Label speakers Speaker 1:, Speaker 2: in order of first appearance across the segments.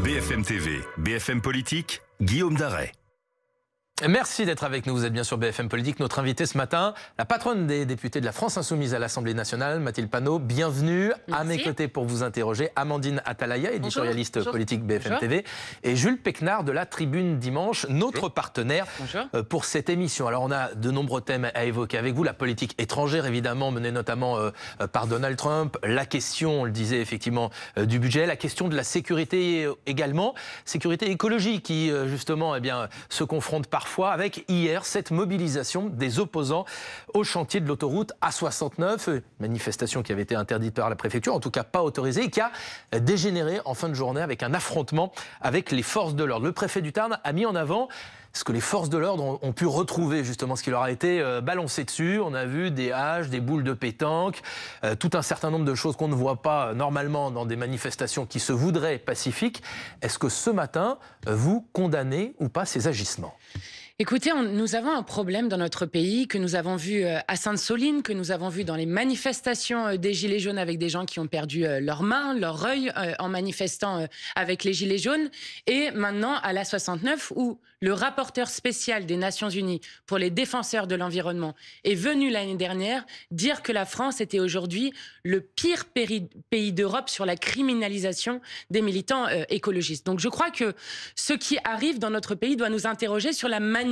Speaker 1: BFM TV, BFM Politique, Guillaume Daret.
Speaker 2: Merci d'être avec nous. Vous êtes bien sur BFM Politique. Notre invitée ce matin, la patronne des députés de la France Insoumise à l'Assemblée nationale, Mathilde Panot. Bienvenue.
Speaker 3: Merci.
Speaker 2: À mes côtés pour vous interroger, Amandine Atalaya, éditorialiste
Speaker 3: Bonjour.
Speaker 2: politique BFM
Speaker 3: Bonjour.
Speaker 2: TV, et Jules Péquenard de la Tribune Dimanche, notre partenaire
Speaker 3: Bonjour.
Speaker 2: pour cette émission. Alors on a de nombreux thèmes à évoquer avec vous. La politique étrangère, évidemment, menée notamment par Donald Trump. La question, on le disait effectivement, du budget. La question de la sécurité également. Sécurité écologique qui, justement, se confronte parfois avec hier cette mobilisation des opposants au chantier de l'autoroute A69, manifestation qui avait été interdite par la préfecture, en tout cas pas autorisée, et qui a dégénéré en fin de journée avec un affrontement avec les forces de l'ordre. Le préfet du Tarn a mis en avant ce que les forces de l'ordre ont pu retrouver, justement, ce qui leur a été balancé dessus. On a vu des haches, des boules de pétanque, tout un certain nombre de choses qu'on ne voit pas normalement dans des manifestations qui se voudraient pacifiques. Est-ce que ce matin, vous condamnez ou pas ces agissements ?
Speaker 3: Écoutez, nous avons un problème dans notre pays que nous avons vu à Sainte-Soline, que nous avons vu dans les manifestations des Gilets jaunes avec des gens qui ont perdu leurs mains, leur œil en manifestant avec les Gilets jaunes. Et maintenant à l'A69 où le rapporteur spécial des Nations Unies pour les défenseurs de l'environnement est venu l'année dernière dire que la France était aujourd'hui le pire pays d'Europe sur la criminalisation des militants écologistes. Donc je crois que ce qui arrive dans notre pays doit nous interroger sur la manière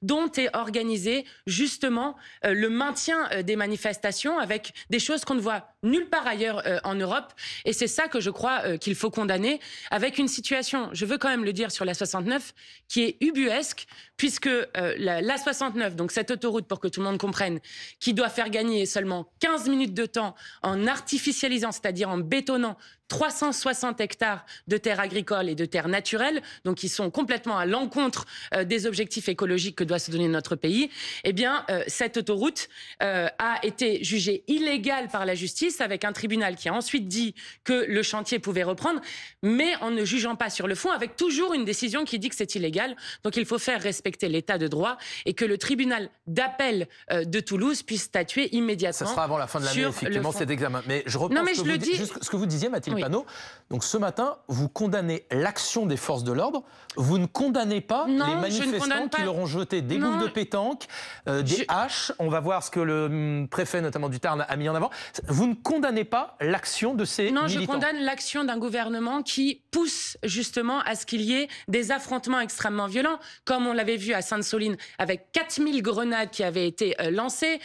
Speaker 3: dont est organisé justement le maintien des manifestations avec des choses qu'on ne voit nulle part ailleurs en Europe. Et c'est ça que je crois qu'il faut condamner avec une situation, je veux quand même le dire sur la 69, qui est ubuesque puisque la 69, donc cette autoroute pour que tout le monde comprenne, qui doit faire gagner seulement 15 minutes de temps en artificialisant, c'est-à-dire en bétonnant 360 hectares de terres agricoles et de terres naturelles, donc qui sont complètement à l'encontre des objectifs écologiques que doit se donner notre pays, eh bien, cette autoroute a été jugée illégale par la justice avec un tribunal qui a ensuite dit que le chantier pouvait reprendre, mais en ne jugeant pas sur le fond, avec toujours une décision qui dit que c'est illégal. Donc il faut faire respecter l'état de droit et que le tribunal d'appel de Toulouse puisse statuer immédiatement.
Speaker 2: Ça sera avant la fin de l'année, effectivement, cet examen. Mais je reprends ce que vous disiez, Mathilde Panot. Donc ce matin, vous condamnez l'action des forces de l'ordre. Vous ne condamnez pas les manifestants qui leur ont jeté des boules de pétanque, des haches. On va voir ce que le préfet, notamment du Tarn, a mis en avant. Vous ne condamnez pas l'action de ces militants.
Speaker 3: Je condamne l'action d'un gouvernement qui pousse justement à ce qu'il y ait des affrontements extrêmement violents, comme on l'avait vu à Sainte-Soline, avec 4000 grenades qui avaient été lancées,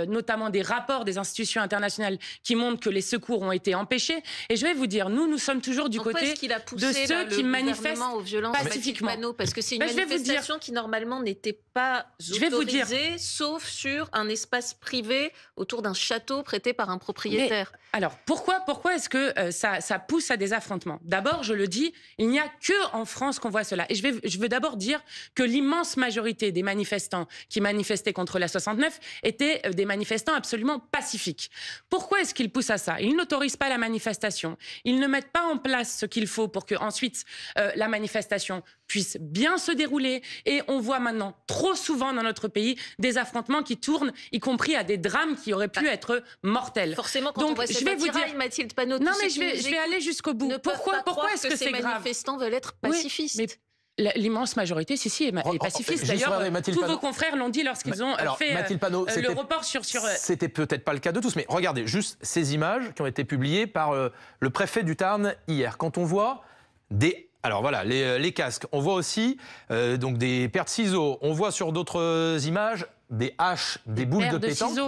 Speaker 3: notamment des rapports des institutions internationales qui montrent que les secours ont été empêchés. Et je vais vous dire, nous sommes toujours du côté de ceux qui manifestent
Speaker 4: aux violences
Speaker 3: pacifiquement.
Speaker 4: Parce que c'est une manifestation qui normalement n'était pas autorisée, sauf sur un espace privé autour d'un château prêté par un propriétaire.
Speaker 3: Mais, alors, pourquoi est-ce que ça pousse à des affrontements ? D'abord, je le dis, il n'y a que en France qu'on voit cela. Et je veux d'abord dire que l'immense majorité des manifestants qui manifestaient contre la 69 étaient des manifestants absolument pacifiques. Pourquoi est-ce qu'ils poussent à ça ? Ils n'autorisent pas la manifestation. Ils ne mettent pas en place ce qu'il faut pour que ensuite la manifestation puisse bien se dérouler. Et on voit maintenant trop souvent dans notre pays des affrontements qui tournent, y compris à des drames qui auraient pu être mortels.
Speaker 4: Forcément, quand on voit cette attirail, Mathilde Panot,
Speaker 3: non, mais je vais aller jusqu'au bout. Pourquoi est-ce que c'est grave ?
Speaker 4: Ces manifestants veulent être pacifistes.
Speaker 3: Oui, mais l'immense majorité, est pacifiste. D'ailleurs, tous vos confrères l'ont dit lorsqu'ils ont fait le report sur...
Speaker 2: C'était peut-être pas le cas de tous, mais regardez juste ces images qui ont été publiées par le préfet du Tarn hier. Quand on voit des... Alors voilà, les casques. On voit aussi donc des paires de ciseaux. On voit sur d'autres images des haches, des boules de pétanque.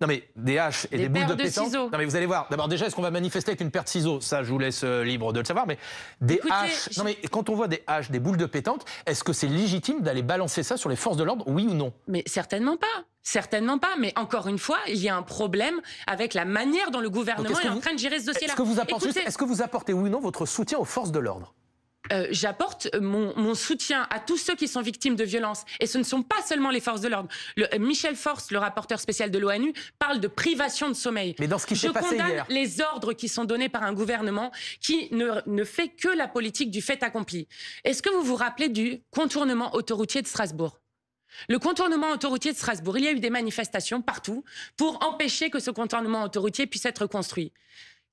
Speaker 2: Non mais des haches et des boules de pétanque. Non mais vous allez voir. D'abord déjà, est-ce qu'on va manifester avec une paire de ciseaux ? Ça, je vous laisse libre de le savoir. Mais des haches. Non mais quand on voit des haches, des boules de pétanque, est-ce que c'est légitime d'aller balancer ça sur les forces de l'ordre ? Oui ou non ?
Speaker 3: Mais certainement pas. Certainement pas, mais encore une fois, il y a un problème avec la manière dont le gouvernement est en train de gérer ce dossier-là.
Speaker 2: Est-ce que vous apportez oui ou non votre soutien aux forces de l'ordre ?
Speaker 3: J'apporte mon soutien à tous ceux qui sont victimes de violences. Et ce ne sont pas seulement les forces de l'ordre. Michel Forst, le rapporteur spécial de l'ONU, parle de privation de sommeil.
Speaker 2: Mais dans ce qui s'est passé hier...
Speaker 3: Je condamne les ordres qui sont donnés par un gouvernement qui ne fait que la politique du fait accompli. Est-ce que vous vous rappelez du contournement autoroutier de Strasbourg ? Le contournement autoroutier de Strasbourg, il y a eu des manifestations partout pour empêcher que ce contournement autoroutier puisse être construit.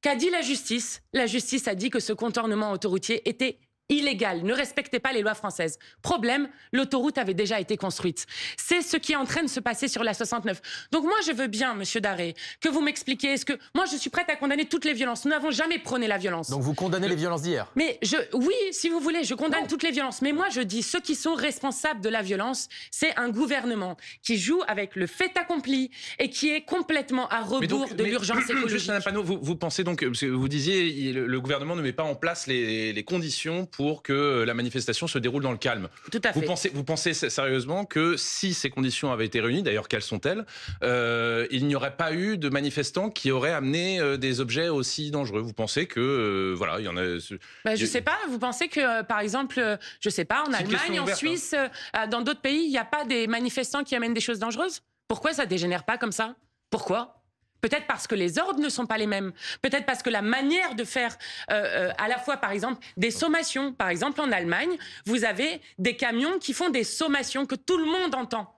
Speaker 3: Qu'a dit la justice? La justice a dit que ce contournement autoroutier était illégal, ne respectait pas les lois françaises. Problème, l'autoroute avait déjà été construite. C'est ce qui est en train de se passer sur la 69. Donc moi, je veux bien, Monsieur Daré, que vous m'expliquiez. Moi, je suis prête à condamner toutes les violences. Nous n'avons jamais prôné la violence.
Speaker 2: Donc vous condamnez les violences d'hier?
Speaker 3: Mais oui, si vous voulez, je condamne toutes les violences. Mais moi, je dis, ceux qui sont responsables de la violence, c'est un gouvernement qui joue avec le fait accompli et qui est complètement à rebours de l'urgence écologique.
Speaker 5: Justin Panot, vous pensez donc, parce que vous disiez, le gouvernement ne met pas en place les conditions pour que la manifestation se déroule dans le calme.
Speaker 3: Tout à fait.
Speaker 5: Vous pensez sérieusement que si ces conditions avaient été réunies, d'ailleurs quelles sont-elles, il n'y aurait pas eu de manifestants qui auraient amené des objets aussi dangereux? Vous pensez que voilà, il y en a...
Speaker 3: Je sais pas. Vous pensez que, par exemple, je sais pas, en Allemagne, en Suisse, dans d'autres pays, il n'y a pas des manifestants qui amènent des choses dangereuses? Pourquoi ça dégénère pas comme ça? Pourquoi? Peut-être parce que les ordres ne sont pas les mêmes. Peut-être parce que la manière de faire, à la fois, par exemple, des sommations. Par exemple, en Allemagne, vous avez des camions qui font des sommations que tout le monde entend.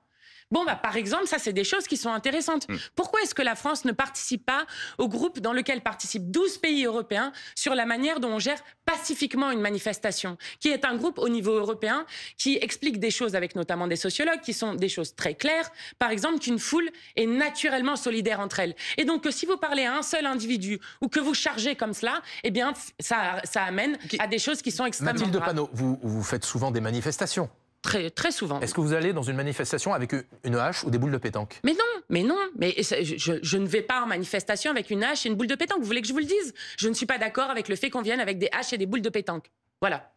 Speaker 3: Bon, par exemple, ça, c'est des choses qui sont intéressantes. Pourquoi est-ce que la France ne participe pas au groupe dans lequel participent 12 pays européens sur la manière dont on gère pacifiquement une manifestation, qui est un groupe au niveau européen qui explique des choses avec notamment des sociologues, qui sont des choses très claires. Par exemple, qu'une foule est naturellement solidaire entre elles. Et donc, que si vous parlez à un seul individu ou que vous chargez comme cela, eh bien, ça amène à des choses qui sont extrêmement
Speaker 2: Mathilde
Speaker 3: graves.
Speaker 2: Panot, vous faites souvent des manifestations.
Speaker 3: Très, très souvent.
Speaker 2: Est-ce que vous allez dans une manifestation avec une hache ou des boules de pétanque?
Speaker 3: Mais non. Mais je ne vais pas en manifestation avec une hache et une boule de pétanque. Vous voulez que je vous le dise? Je ne suis pas d'accord avec le fait qu'on vienne avec des haches et des boules de pétanque. Voilà.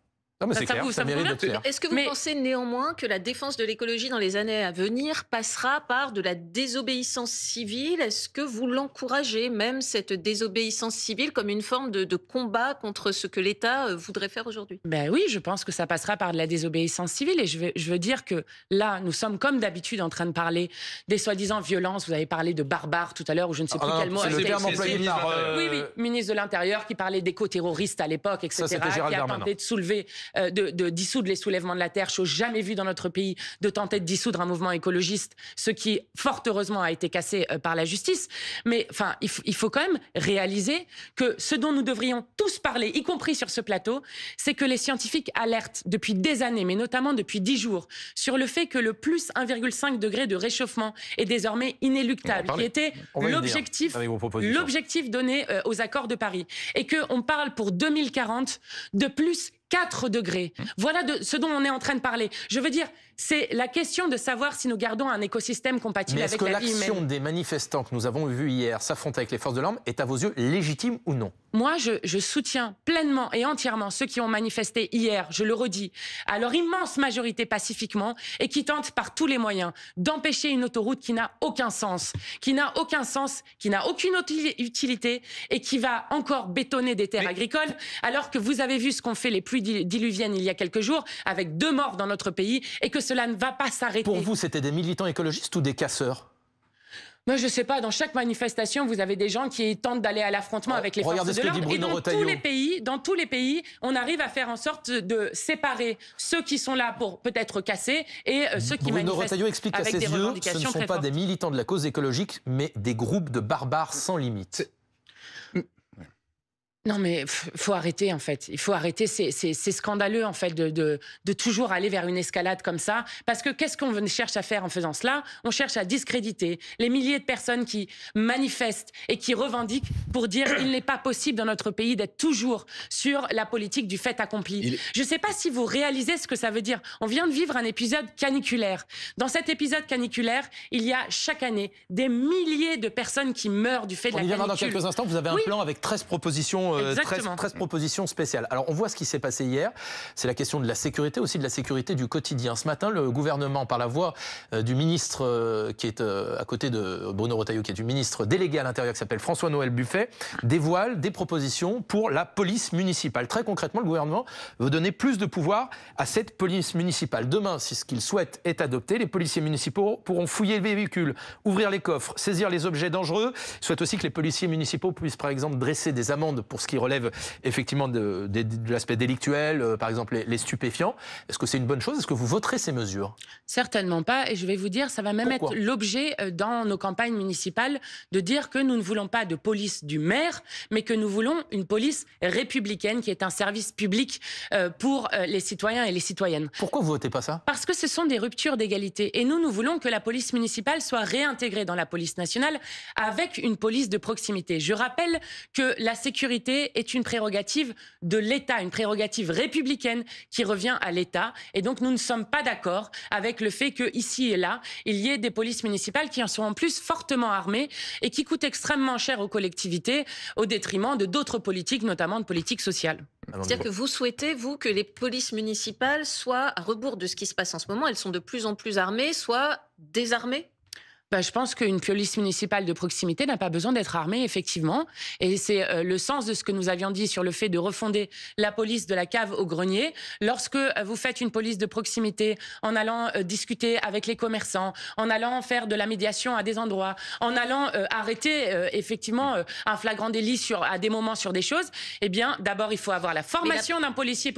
Speaker 2: Non, mais c'est clair, ça mérite d'être clair.
Speaker 4: Est-ce que vous pensez néanmoins que la défense de l'écologie dans les années à venir passera par de la désobéissance civile? Est-ce que vous l'encouragez, même cette désobéissance civile, comme une forme de combat contre ce que l'État voudrait faire aujourd'hui?
Speaker 3: Ben oui, je pense que ça passera par de la désobéissance civile. Et je veux dire que là, nous sommes comme d'habitude en train de parler des soi-disant violences. Vous avez parlé de barbares tout à l'heure, ou je ne sais plus quel mot.
Speaker 2: C'est le terme employé par...
Speaker 3: Oui, ministre de l'Intérieur, qui parlait d'éco-terroristes à l'époque, etc., qui a tenté de soulever... de dissoudre les soulèvements de la terre, chose jamais vue dans notre pays, de tenter de dissoudre un mouvement écologiste, ce qui, fort heureusement, a été cassé par la justice. Mais enfin, il faut quand même réaliser que ce dont nous devrions tous parler, y compris sur ce plateau, c'est que les scientifiques alertent depuis des années, mais notamment depuis 10 jours, sur le fait que le plus 1,5 degré de réchauffement est désormais inéluctable, qui était l'objectif donné aux accords de Paris. Et qu'on parle pour 2040 de plus 4 degrés. Voilà ce dont on est en train de parler. Je veux dire, c'est la question de savoir si nous gardons un écosystème compatible avec la vie humaine.
Speaker 2: Mais est-ce que l'action des manifestants que nous avons vus hier s'affronter avec les forces de l'ordre est à vos yeux légitime ou non?
Speaker 3: Moi, je soutiens pleinement et entièrement ceux qui ont manifesté hier, je le redis, à leur immense majorité pacifiquement et qui tentent par tous les moyens d'empêcher une autoroute qui n'a aucun sens, qui n'a aucune utilité et qui va encore bétonner des terres agricoles, alors que vous avez vu ce qu'ont fait les pluies diluviennes il y a quelques jours, avec 2 morts dans notre pays, et que cela ne va pas s'arrêter.
Speaker 2: Pour vous, c'était des militants écologistes ou des casseurs?
Speaker 3: Moi, je sais pas, dans chaque manifestation, vous avez des gens qui tentent d'aller à l'affrontement avec les forces de l'ordre. Et dans tous les pays, on arrive à faire en sorte de séparer ceux qui sont là pour peut-être casser et ceux qui
Speaker 2: Bruno
Speaker 3: manifestent
Speaker 2: Retailleau explique
Speaker 3: avec
Speaker 2: qu'à
Speaker 3: des
Speaker 2: ses yeux, ce
Speaker 3: revendications
Speaker 2: ne sont
Speaker 3: très
Speaker 2: pas
Speaker 3: fortes.
Speaker 2: des militants de la cause écologique, mais des groupes de barbares sans limite.
Speaker 3: Non, mais faut arrêter, en fait. Il faut arrêter. C'est scandaleux, en fait, de toujours aller vers une escalade comme ça. Parce que qu'est-ce qu'on cherche à faire en faisant cela? On cherche à discréditer les milliers de personnes qui manifestent et qui revendiquent pour dire qu'il n'est pas possible dans notre pays d'être toujours sur la politique du fait accompli. Je ne sais pas si vous réalisez ce que ça veut dire. On vient de vivre un épisode caniculaire. Dans cet épisode caniculaire, il y a chaque année des milliers de personnes qui meurent du fait de la canicule.
Speaker 2: On y viendra dans quelques instants. Vous avez un plan avec 13 propositions 13 propositions spéciales. Alors, on voit ce qui s'est passé hier. C'est la question de la sécurité, aussi de la sécurité du quotidien. Ce matin, le gouvernement, par la voix du ministre qui est à côté de Bruno Retailleau, qui est du ministre délégué à l'Intérieur, qui s'appelle François-Noël Buffet, dévoile des propositions pour la police municipale. Très concrètement, le gouvernement veut donner plus de pouvoir à cette police municipale. Demain, si ce qu'il souhaite est adopté, les policiers municipaux pourront fouiller les véhicules, ouvrir les coffres, saisir les objets dangereux. Il souhaite aussi que les policiers municipaux puissent, par exemple, dresser des amendes pour ce qui relève effectivement de l'aspect délictuel, par exemple les stupéfiants. Est-ce que c'est une bonne chose? Est-ce que vous voterez ces mesures?
Speaker 3: Certainement pas. Et je vais vous dire, ça va même
Speaker 2: Pourquoi?
Speaker 3: être l'objet dans nos campagnes municipales de dire que nous ne voulons pas de police du maire, mais que nous voulons une police républicaine qui est un service public pour les citoyens et les citoyennes.
Speaker 2: Pourquoi vous votez pas ça?
Speaker 3: Parce que ce sont des ruptures d'égalité. Et nous voulons que la police municipale soit réintégrée dans la police nationale avec une police de proximité. Je rappelle que la sécurité est une prérogative de l'État, une prérogative républicaine qui revient à l'État. Et donc, nous ne sommes pas d'accord avec le fait qu'ici et là, il y ait des polices municipales qui en sont en plus fortement armées et qui coûtent extrêmement cher aux collectivités au détriment de d'autres politiques, notamment de politiques sociales.
Speaker 4: C'est-à-dire que vous souhaitez, vous, que les polices municipales soient, à rebours de ce qui se passe en ce moment, elles sont de plus en plus armées, soient désarmées?
Speaker 3: Je pense qu'une police municipale de proximité n'a pas besoin d'être armée, effectivement. Et c'est le sens de ce que nous avions dit sur le fait de refonder la police de la cave au grenier. Lorsque vous faites une police de proximité en allant discuter avec les commerçants, en allant faire de la médiation à des endroits, en allant arrêter effectivement un flagrant délit à des moments sur des choses, eh bien, d'abord, il faut avoir la formation d'un policier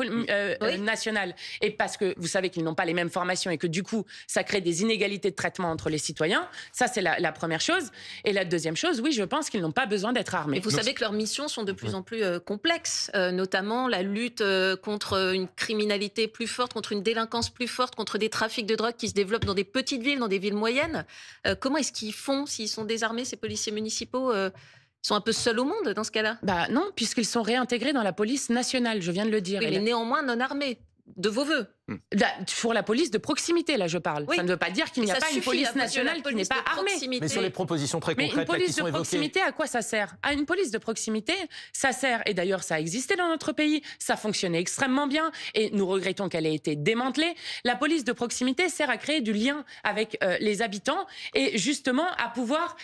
Speaker 3: national. Et parce que vous savez qu'ils n'ont pas les mêmes formations et que du coup, ça crée des inégalités de traitement entre les citoyens. Ça, c'est la première chose. Et la deuxième chose, oui, je pense qu'ils n'ont pas besoin d'être armés.
Speaker 4: Et vous savez que leurs missions sont de plus en plus complexes, notamment la lutte contre une criminalité plus forte, contre une délinquance plus forte, contre des trafics de drogue qui se développent dans des petites villes, dans des villes moyennes. Comment est-ce qu'ils font s'ils sont désarmés, ces policiers municipaux? Ils sont un peu seuls au monde dans ce cas-là?
Speaker 3: Non, puisqu'ils sont réintégrés dans la police nationale, je viens de le dire.
Speaker 4: Oui, mais néanmoins non armés. De vos voeux.
Speaker 3: Pour la police de proximité, là, je parle.
Speaker 4: Oui.
Speaker 3: Ça ne veut pas dire qu'il n'y a pas une police nationale qui n'est pas armée.
Speaker 2: Mais sur les propositions très concrètes
Speaker 3: une police
Speaker 2: qui sont
Speaker 3: de
Speaker 2: évoquées.
Speaker 3: proximité, à quoi ça sert? À une police de proximité, ça sert, et d'ailleurs ça a existé dans notre pays, ça fonctionnait extrêmement bien, et nous regrettons qu'elle ait été démantelée. La police de proximité sert à créer du lien avec les habitants, et justement à pouvoir...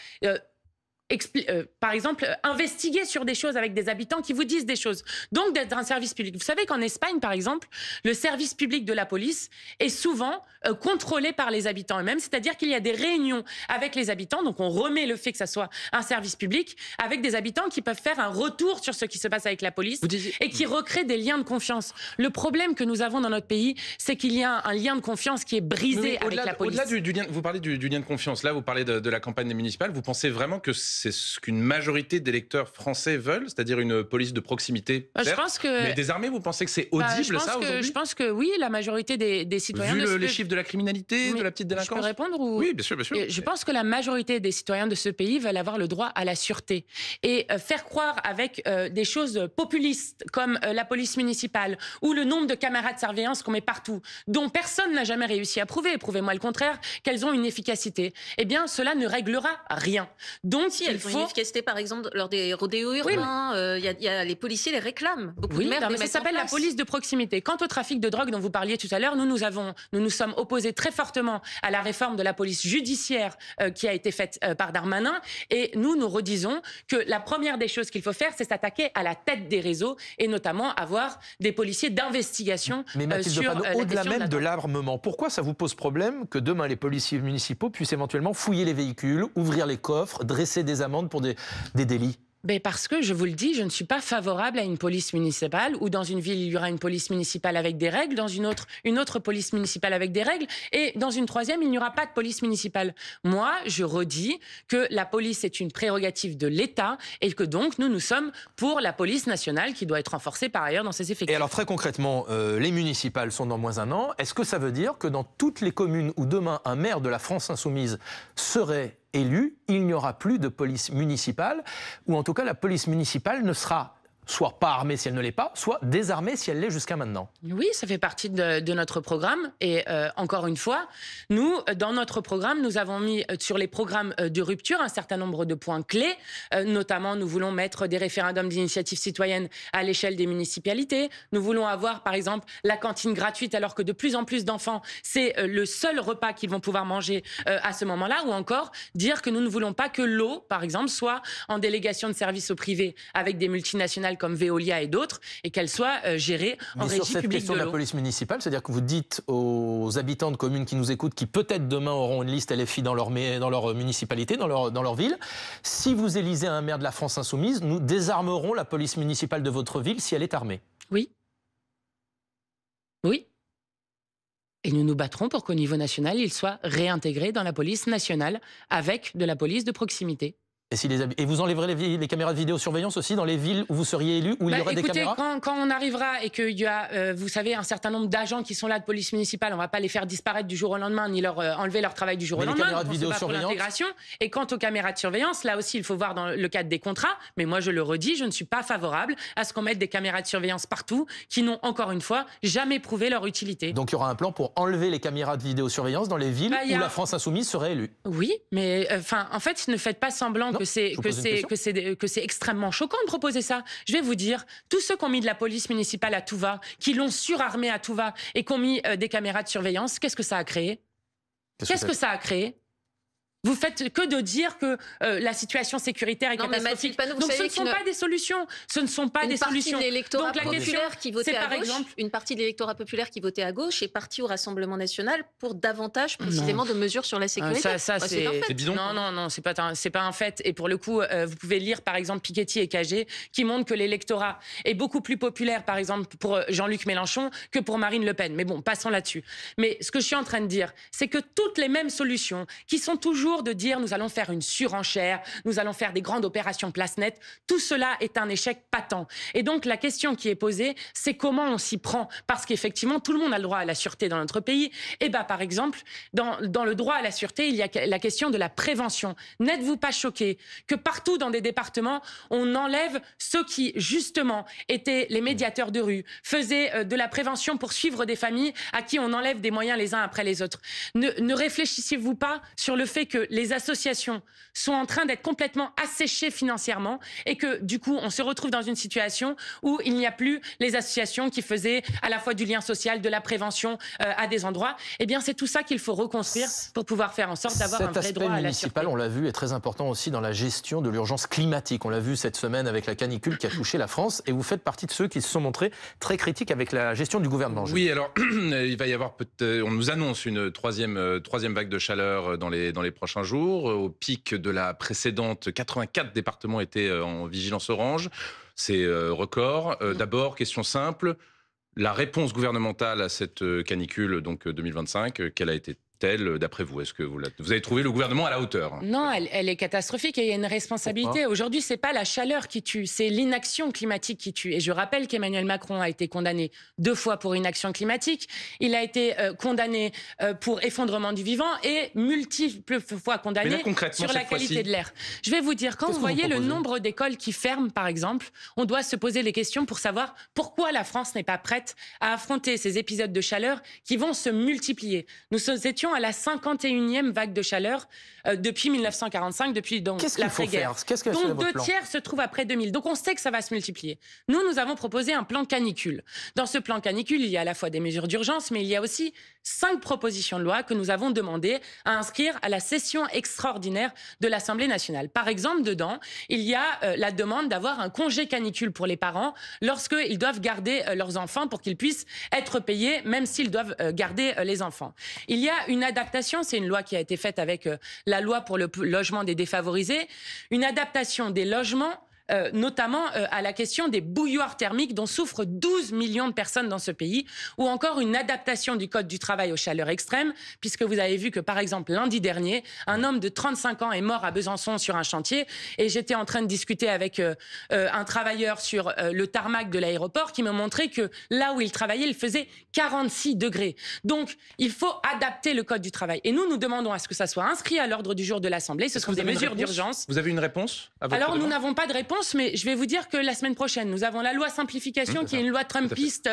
Speaker 3: par exemple, investiguer sur des choses avec des habitants qui vous disent des choses. Donc, d'être un service public. Vous savez qu'en Espagne, par exemple, le service public de la police est souvent contrôlé par les habitants eux-mêmes. C'est-à-dire qu'il y a des réunions avec les habitants. Donc, on remet le fait que ça soit un service public avec des habitants qui peuvent faire un retour sur ce qui se passe avec la police et qui recréent des liens de confiance. Le problème que nous avons dans notre pays, c'est qu'il y a un lien de confiance qui est brisé avec la police.
Speaker 5: Au-delà du lien, vous parlez du lien de confiance. Là, vous parlez de la campagne municipale. Vous pensez vraiment que c'est ce qu'une majorité d'électeurs français veulent, c'est-à-dire une police de proximité?
Speaker 3: Je pense que...
Speaker 5: Mais désarmée, vous pensez que c'est audible, ça, aujourd'hui?
Speaker 3: Je pense que oui, la majorité des citoyens...
Speaker 5: Vu les chiffres de la criminalité, de la petite délinquance?
Speaker 3: Je peux répondre ou...
Speaker 5: Oui, bien sûr, bien sûr.
Speaker 3: Je pense que la majorité des citoyens de ce pays veulent avoir le droit à la sûreté. Et faire croire avec des choses populistes, comme la police municipale, ou le nombre de caméras de surveillance qu'on met partout, dont personne n'a jamais réussi à prouver, prouvez-moi le contraire, qu'elles ont une efficacité, eh bien, cela ne réglera rien. Donc,
Speaker 4: si, il faut... efficacité, par exemple, lors des rodéos urbains, les policiers les réclament. Beaucoup de maires les
Speaker 3: ça s'appelle la police de proximité. Quant au trafic de drogue dont vous parliez tout à l'heure, nous nous sommes opposés très fortement à la réforme de la police judiciaire qui a été faite par Darmanin. Et nous redisons que la première des choses qu'il faut faire, c'est s'attaquer à la tête des réseaux et notamment avoir des policiers d'investigation
Speaker 2: sur la question au-delà même de l'armement. Pourquoi ça vous pose problème que demain les policiers municipaux puissent éventuellement fouiller les véhicules, ouvrir les coffres, dresser des amendes pour des délits?
Speaker 3: Parce que, je vous le dis, je ne suis pas favorable à une police municipale où dans une ville, il y aura une police municipale avec des règles, dans une autre police municipale avec des règles, et dans une troisième, il n'y aura pas de police municipale. Moi, je redis que la police est une prérogative de l'État et que donc nous sommes pour la police nationale qui doit être renforcée par ailleurs dans ses effectifs.
Speaker 2: Et alors très concrètement, les municipales sont dans moins un an. Est-ce que ça veut dire que dans toutes les communes où demain un maire de la France insoumise serait élu, il n'y aura plus de police municipale, ou en tout cas la police municipale ne sera soit pas armée si elle ne l'est pas, soit désarmée si elle l'est jusqu'à maintenant?
Speaker 3: Oui, ça fait partie de notre programme. Et encore une fois, nous, dans notre programme, nous avons mis sur les programmes de rupture un certain nombre de points clés. Notamment, nous voulons mettre des référendums d'initiative citoyenne à l'échelle des municipalités. Nous voulons avoir, par exemple, la cantine gratuite, alors que de plus en plus d'enfants, c'est le seul repas qu'ils vont pouvoir manger à ce moment-là. Ou encore, dire que nous ne voulons pas que l'eau, par exemple, soit en délégation de services au privé avec des multinationales nationales comme Veolia et d'autres, et qu'elles soient gérées en
Speaker 2: Mais sur
Speaker 3: régie
Speaker 2: cette
Speaker 3: publique
Speaker 2: question
Speaker 3: de
Speaker 2: de la
Speaker 3: l'eau.
Speaker 2: police municipale, c'est-à-dire que vous dites aux habitants de communes qui nous écoutent, qui peut-être demain auront une liste LFI dans leur municipalité, dans leur ville, si vous élisez un maire de la France Insoumise, nous désarmerons la police municipale de votre ville si elle est armée.
Speaker 3: Oui. Oui. Et nous nous battrons pour qu'au niveau national, il soit réintégré dans la police nationale avec de la police de proximité.
Speaker 2: Et vous enlèverez les caméras de vidéosurveillance aussi dans les villes où vous seriez élu, où il y aurait des caméras?
Speaker 3: Quand on arrivera et qu'il y a, vous savez, un certain nombre d'agents qui sont là de police municipale, on ne va pas les faire disparaître du jour au lendemain, ni leur enlever leur travail du jour au lendemain.
Speaker 2: Les caméras de
Speaker 3: On se bat pour
Speaker 2: vidéosurveillance.
Speaker 3: l'intégration. Et quant aux caméras de surveillance, là aussi, il faut voir dans le cadre des contrats. Mais moi, je le redis, je ne suis pas favorable à ce qu'on mette des caméras de surveillance partout qui n'ont, encore une fois, jamais prouvé leur utilité.
Speaker 2: Donc il y aura un plan pour enlever les caméras de vidéosurveillance dans les villes où la France Insoumise serait élue.
Speaker 3: Oui, mais en fait, ne faites pas semblant que c'est extrêmement choquant de proposer ça. Je vais vous dire, tous ceux qui ont mis de la police municipale à tout va, qui l'ont surarmée à tout va et qui ont mis des caméras de surveillance, qu'est-ce que ça a créé? Qu'est-ce que ça a créé? Vous faites que de dire que la situation sécuritaire est catastrophique. Donc ce ne sont pas des solutions. Ce ne sont pas des solutions.
Speaker 4: Donc la question, qui votait à gauche, une partie de l'électorat populaire qui votait à gauche est partie au Rassemblement national pour davantage précisément de mesures sur la sécurité.
Speaker 3: C'est bidon. Non, c'est pas un fait. Et pour le coup, vous pouvez lire par exemple Piketty et Cagé qui montrent que l'électorat est beaucoup plus populaire par exemple pour Jean-Luc Mélenchon que pour Marine Le Pen. Mais bon, passons là-dessus. Mais ce que je suis en train de dire, c'est que toutes les mêmes solutions qui sont toujours de dire nous allons faire une surenchère, nous allons faire des grandes opérations place nette, tout cela est un échec patent. Et donc la question qui est posée, c'est comment on s'y prend. Parce qu'effectivement, tout le monde a le droit à la sûreté dans notre pays. Et par exemple, dans le droit à la sûreté, il y a la question de la prévention. N'êtes-vous pas choqués que partout dans des départements, on enlève ceux qui, justement, étaient les médiateurs de rue, faisaient de la prévention pour suivre des familles à qui on enlève des moyens les uns après les autres? Ne réfléchissez-vous pas sur le fait que les associations sont en train d'être complètement asséchées financièrement et que du coup on se retrouve dans une situation où il n'y a plus les associations qui faisaient à la fois du lien social, de la prévention à des endroits? Eh bien c'est tout ça qu'il faut reconstruire pour pouvoir faire en sorte d'avoir un vrai droit à la sûreté.
Speaker 2: Cet aspect municipal, on l'a vu, est très important aussi dans la gestion de l'urgence climatique. On l'a vu cette semaine avec la canicule qui a touché la France et vous faites partie de ceux qui se sont montrés très critiques avec la gestion du gouvernement.
Speaker 5: Oui, alors il va y avoir on nous annonce une troisième vague de chaleur dans les prochains jours. Au pic de la précédente, 84 départements étaient en vigilance orange. C'est record. D'abord, question simple, la réponse gouvernementale à cette canicule donc 2025, quelle a été d'après vous? Est-ce que vous avez trouvé le gouvernement à la hauteur?
Speaker 3: Non, elle est catastrophique et il y a une responsabilité. Aujourd'hui, c'est pas la chaleur qui tue, c'est l'inaction climatique qui tue. Et je rappelle qu'Emmanuel Macron a été condamné 2 fois pour inaction climatique. Il a été condamné pour effondrement du vivant et multiples fois condamné sur la qualité de l'air. Je vais vous dire, quand vous voyez le nombre d'écoles qui ferment, par exemple, on doit se poser les questions pour savoir pourquoi la France n'est pas prête à affronter ces épisodes de chaleur qui vont se multiplier. Nous étions à la 51e vague de chaleur depuis 1945, depuis l'après-guerre. Donc 2 tiers se trouvent après 2000. Donc on sait que ça va se multiplier. Nous avons proposé un plan canicule. Dans ce plan canicule, il y a à la fois des mesures d'urgence, mais il y a aussi 5 propositions de loi que nous avons demandé à inscrire à la session extraordinaire de l'Assemblée nationale. Par exemple, dedans, il y a la demande d'avoir un congé canicule pour les parents lorsqu'ils doivent garder leurs enfants pour qu'ils puissent être payés, même s'ils doivent garder les enfants. Il y a une adaptation, c'est une loi qui a été faite avec la loi pour le logement des défavorisés, une adaptation des logements notamment à la question des bouilloires thermiques dont souffrent 12 millions de personnes dans ce pays, ou encore une adaptation du Code du travail aux chaleurs extrêmes, puisque vous avez vu que, par exemple, lundi dernier, un homme de 35 ans est mort à Besançon sur un chantier, et j'étais en train de discuter avec un travailleur sur le tarmac de l'aéroport qui me montrait que là où il travaillait, il faisait 46 degrés. Donc, il faut adapter le Code du travail. Et nous demandons à ce que ça soit inscrit à l'ordre du jour de l'Assemblée. Ce sont des mesures d'urgence.
Speaker 5: Vous avez une réponse à votre
Speaker 3: Alors,
Speaker 5: demande?
Speaker 3: nous n'avons pas de réponse. Mais je vais vous dire que la semaine prochaine, nous avons la loi simplification qui est une loi trumpiste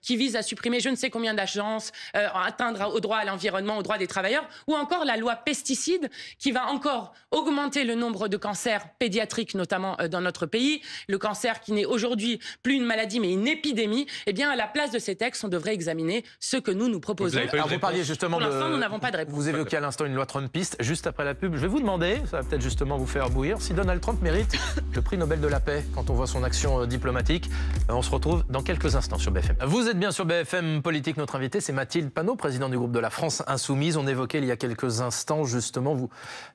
Speaker 3: qui vise à supprimer je ne sais combien d'agences, atteindre au droit à l'environnement, au droit des travailleurs, ou encore la loi pesticides qui va encore augmenter le nombre de cancers pédiatriques, notamment dans notre pays. Le cancer qui n'est aujourd'hui plus une maladie mais une épidémie. Eh bien, à la place de ces textes, on devrait examiner ce que nous proposons.
Speaker 2: Vous parliez justement
Speaker 3: Pour l'instant, nous n'avons pas de réponse.
Speaker 2: Vous évoquiez à l'instant une loi trumpiste. Juste après la pub, je vais vous demander, ça va peut-être justement vous faire bouillir, si Donald Trump mérite le prix Nobel de la paix quand on voit son action diplomatique. On se retrouve dans quelques instants sur BFM. Vous êtes bien sur BFM Politique. Notre invité, c'est Mathilde Panot, présidente du groupe de la France Insoumise. On évoquait il y a quelques instants justement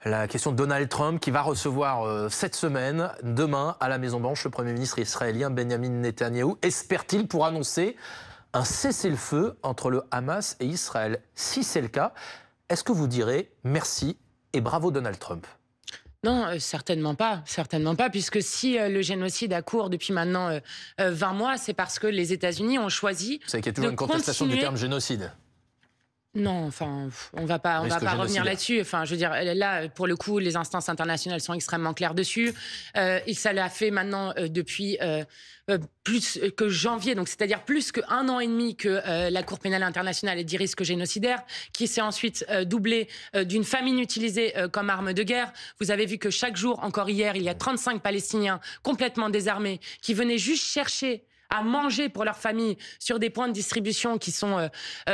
Speaker 2: la question de Donald Trump qui va recevoir cette semaine, demain, à la Maison-Blanche, le Premier ministre israélien Benjamin Netanyahou. Espère-t-il pour annoncer un cessez-le-feu entre le Hamas et Israël? Si c'est le cas, est-ce que vous direz merci et bravo Donald Trump?
Speaker 3: Non, certainement pas, puisque si le génocide a cours depuis maintenant 20 mois, c'est parce que les États-Unis ont choisi.
Speaker 2: Vous savez qu'il y a toujours une contestation du terme génocide.
Speaker 3: Non, enfin, on va pas revenir là-dessus. Enfin, je veux dire, là, pour le coup, les instances internationales sont extrêmement claires dessus. Ça l'a fait maintenant depuis plus que janvier, donc c'est-à-dire plus qu'un an et demi que la Cour pénale internationale est dit risque génocidaire, qui s'est ensuite doublé d'une famine utilisée comme arme de guerre. Vous avez vu que chaque jour, encore hier, il y a 35 Palestiniens complètement désarmés qui venaient juste chercher à manger pour leur famille sur des points de distribution qui sont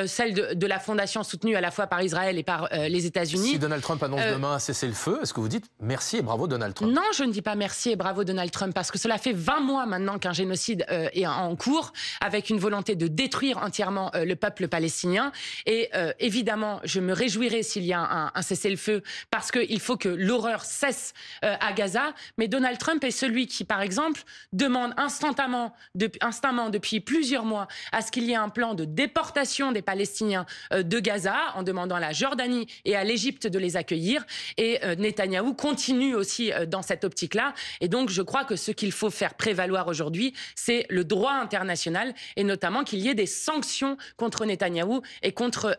Speaker 3: celles de la fondation soutenue à la fois par Israël et par les États-Unis.
Speaker 2: Si Donald Trump annonce demain un cessez-le-feu, est-ce que vous dites merci et bravo Donald Trump?
Speaker 3: Non, je ne dis pas merci et bravo Donald Trump, parce que cela fait 20 mois maintenant qu'un génocide est en cours, avec une volonté de détruire entièrement le peuple palestinien. Et évidemment, je me réjouirai s'il y a un cessez-le-feu, parce qu'il faut que l'horreur cesse à Gaza. Mais Donald Trump est celui qui, par exemple, demande instamment depuis plusieurs mois à ce qu'il y ait un plan de déportation des Palestiniens de Gaza, en demandant à la Jordanie et à l'Égypte de les accueillir. Et Netanyahou continue aussi dans cette optique-là. Et donc, je crois que ce qu'il faut faire prévaloir aujourd'hui, c'est le droit international, et notamment qu'il y ait des sanctions contre Netanyahou et contre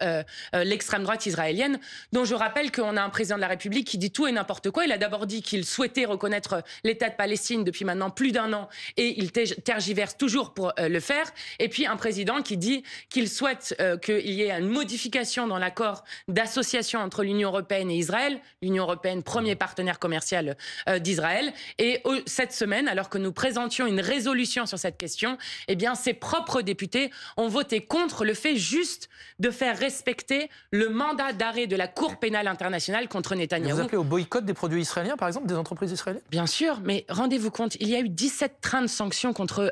Speaker 3: l'extrême droite israélienne, dont je rappelle qu'on a un président de la République qui dit tout et n'importe quoi. Il a d'abord dit qu'il souhaitait reconnaître l'État de Palestine depuis maintenant plus d'un an, et il tergiverse toujours pour le faire. Et puis un président qui dit qu'il souhaite qu'il y ait une modification dans l'accord d'association entre l'Union européenne et Israël, l'Union européenne premier partenaire commercial d'Israël. Et cette semaine, alors que nous présentions une résolution sur cette question, eh bien ses propres députés ont voté contre le fait juste de faire respecter le mandat d'arrêt de la Cour pénale internationale contre Netanyahou.
Speaker 2: Vous appelez au boycott des produits israéliens, par exemple, des entreprises israéliennes?
Speaker 3: Bien sûr, mais rendez-vous compte, il y a eu 17 trains de sanctions contre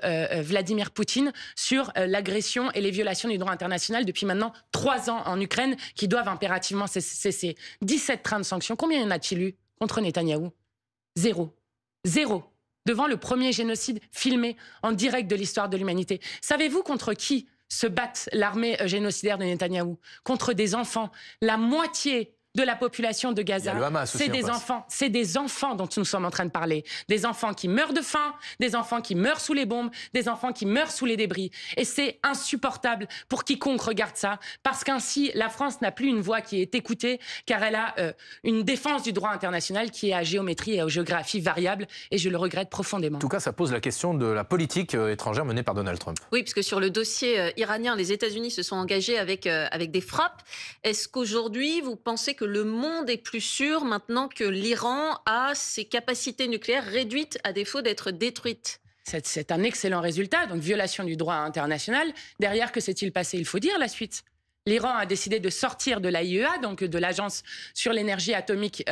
Speaker 3: Vladimir Poutine sur l'agression et les violations du droit international depuis maintenant 3 ans en Ukraine, qui doivent impérativement cesser. 17 trains de sanctions, combien y en a-t-il eu contre Netanyahou? Zéro. Devant le premier génocide filmé en direct de l'histoire de l'humanité. Savez-vous contre qui se bat l'armée génocidaire de Netanyahou? Contre des enfants. La moitié de la population de Gaza, c'est des enfants dont nous sommes en train de parler. Des enfants qui meurent de faim, des enfants qui meurent sous les bombes, des enfants qui meurent sous les débris. Et c'est insupportable pour quiconque regarde ça, parce qu'ainsi, la France n'a plus une voix qui est écoutée, car elle a une défense du droit international qui est à géométrie et à géographie variable, et je le regrette profondément.
Speaker 2: En tout cas, ça pose la question de la politique étrangère menée par Donald Trump.
Speaker 4: Oui, puisque sur le dossier iranien, les États-Unis se sont engagés avec des frappes. Est-ce qu'aujourd'hui, vous pensez que le monde est plus sûr maintenant que l'Iran a ses capacités nucléaires réduites à défaut d'être détruites?
Speaker 3: C'est un excellent résultat, donc violation du droit international. Derrière, que s'est-il passé? Il faut dire la suite. L'Iran a décidé de sortir de l'AIEA, donc de l'Agence sur l'énergie atomique,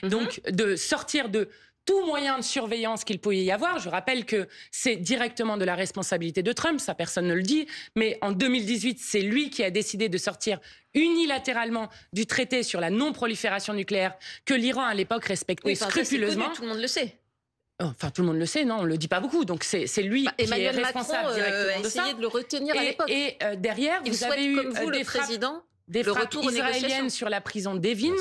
Speaker 3: donc de sortir de tout moyen de surveillance qu'il pouvait y avoir. Je rappelle que c'est directement de la responsabilité de Trump, ça personne ne le dit, mais en 2018, c'est lui qui a décidé de sortir unilatéralement du traité sur la non-prolifération nucléaire que l'Iran à l'époque respectait scrupuleusement.
Speaker 4: Tout le monde le sait.
Speaker 3: Enfin, tout le monde le sait, non, on ne le dit pas beaucoup. Donc c'est lui qui est responsable directement de ça.
Speaker 4: Emmanuel Macron a essayé de le retenir à l'époque.
Speaker 3: Et derrière, vous avez eu
Speaker 4: comme vous, le président,
Speaker 3: des frappes israéliennes sur la prison d'Evin,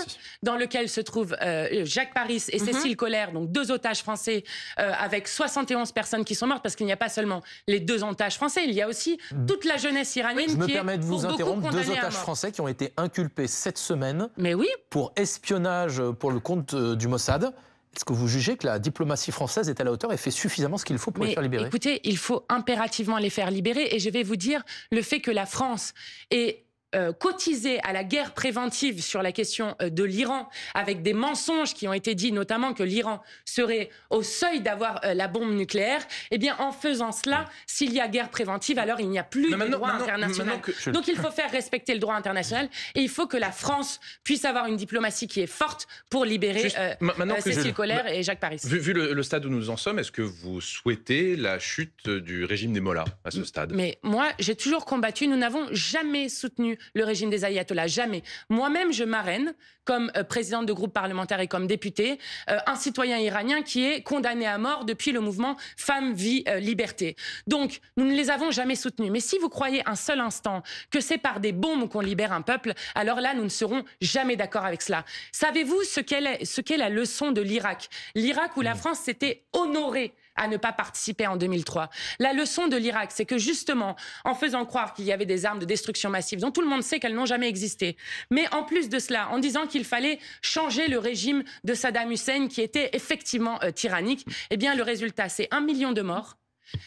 Speaker 3: dans lequel se trouvent Jacques Paris et Cécile Collère, donc 2 otages français, avec 71 personnes qui sont mortes, parce qu'il n'y a pas seulement les 2 otages français, il y a aussi toute la jeunesse iranienne qui est,
Speaker 2: je me permets de vous interrompre, 2
Speaker 3: otages
Speaker 2: français qui ont été inculpés cette semaine
Speaker 3: oui,
Speaker 2: pour espionnage pour le compte du Mossad. Est-ce que vous jugez que la diplomatie française est à la hauteur et fait suffisamment ce qu'il faut pour les faire libérer?
Speaker 3: Écoutez, il faut impérativement les faire libérer. Et je vais vous dire, le fait que la France ait cotisé à la guerre préventive sur la question de l'Iran, avec des mensonges qui ont été dits, notamment que l'Iran serait au seuil d'avoir la bombe nucléaire, eh bien, en faisant cela, s'il y a guerre préventive, alors il n'y a plus de droit international. Donc il faut faire respecter le droit international et il faut que la France puisse avoir une diplomatie qui est forte pour libérer Cécile Collère et Jacques Paris.
Speaker 5: Vu le stade où nous en sommes, est-ce que vous souhaitez la chute du régime des mollahs à ce stade?
Speaker 3: Mais moi, j'ai toujours combattu. Nous n'avons jamais soutenu le régime des ayatollahs, jamais. Moi-même, je marraine, comme présidente de groupe parlementaire et comme députée, un citoyen iranien qui est condamné à mort depuis le mouvement Femmes, Vie, Liberté. Donc, nous ne les avons jamais soutenus. Mais si vous croyez un seul instant que c'est par des bombes qu'on libère un peuple, alors là, nous ne serons jamais d'accord avec cela. Savez-vous ce qu'est la leçon de l'Irak? L'Irak où la France s'était honorée à ne pas participer en 2003. La leçon de l'Irak, c'est que justement, en faisant croire qu'il y avait des armes de destruction massive, dont tout le monde sait qu'elles n'ont jamais existé, mais en plus de cela, en disant qu'il fallait changer le régime de Saddam Hussein, qui était effectivement tyrannique, eh bien le résultat, c'est 1 million de morts.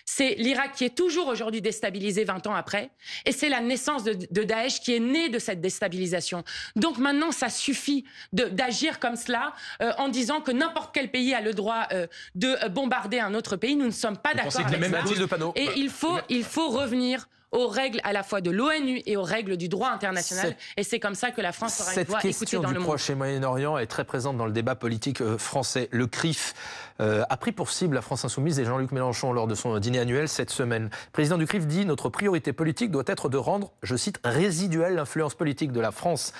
Speaker 3: C'est l'Irak qui est toujours aujourd'hui déstabilisé 20 ans après, et c'est la naissance de Daesh qui est née de cette déstabilisation. Donc maintenant, ça suffit d'agir comme cela en disant que n'importe quel pays a le droit de bombarder un autre pays. Nous ne sommes pas d'accord avec ça. Et il faut revenir aux règles à la fois de l'ONU et aux règles du droit international. Et c'est comme ça que la France aura une voix écoutée dans le monde. Cette question du
Speaker 2: Proche et Moyen-Orient est très présente dans le débat politique français. Le CRIF a pris pour cible la France Insoumise et Jean-Luc Mélenchon lors de son dîner annuel cette semaine. Le président du CRIF dit « Notre priorité politique doit être de rendre, je cite, résiduelle l'influence politique de la France